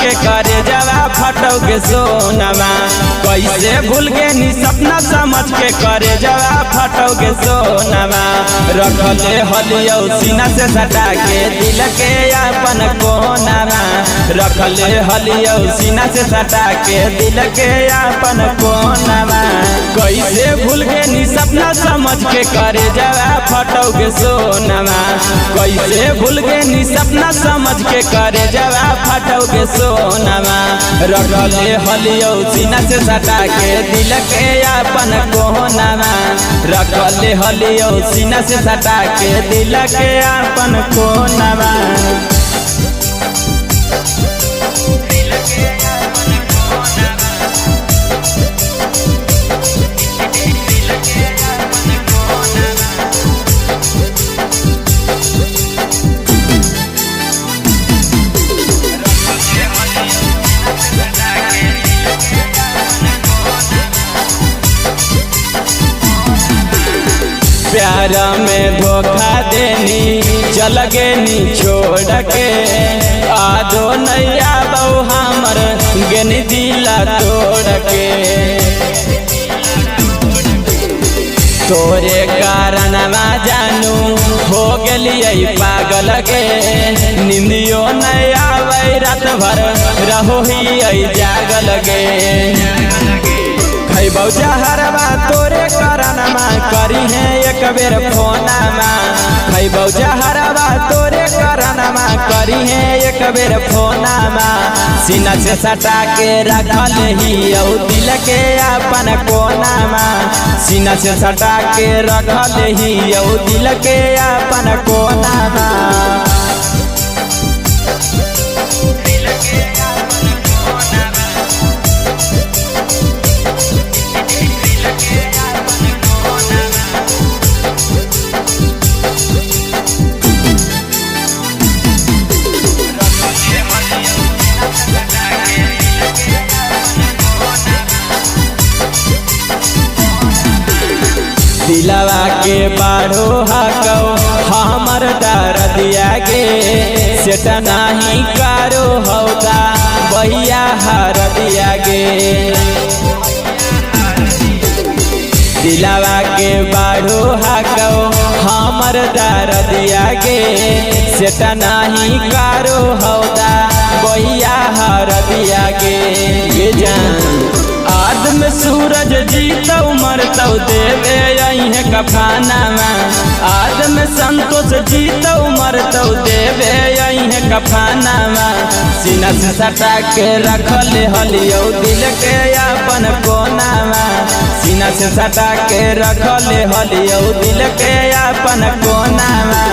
के करे जवा फटोगे सोनमा। कैसे भूल गे नी सपना समझ के करे जवा फटोगे सोनमा। रखले हलियो सीना से सटा के दिल के अपन कोनामा। रखले हलियो सीना से सटा के दिल के अपन कोनामा। कैसे भूल गे नी सपना समझ के करे जवा फटोगे सोनमा। कैसे भूल गे नी सपना समझ के करे जवा फटोगे सोनमा। रखले हलियो सीना से सटा के दिल के अपन कोनामा। रखले हलियो सीना से सटा के दिल के अपन कोनामा। प्यार में धोखा देनी चल गे नी छोड़ के। आदो नैया बहु हमर गेनी दिला तोड़ के। तोरे कारण जानू हो गलिए पागल के। निंदियो नहीं आवे रात भर रहो ही जागल गे। खैबौ जहरवा तोरे करनमा करी है एक बेर फोनमा। खैबौ जहरवा तोरे करनमा करी है एक बेर फोनमा। सीना से सटा के रखल ही दिल के अपन कोनामा। सीना से सटा के रखल ही दिल के अपन कोनामा। दिलवा के बाढ़ो हको हमर दर्द गे। सेट नहीं करो हौदा भैया हर दिया गे। दिलवा के बाढ़ो हको हमर दर्द गे। सेट नहीं करो हौदा भैया हर दिया गे। आदम सूरज जीतौ मरतौ देवे यही कफानामा। आदम संतोष जीतौ मरतौ देवे यही कफानामा। सीना से सटा के रखले हलियो दिल के अपन कोनामा। सीना से सटा के रखले हलियो दिल के अपन कोनामा।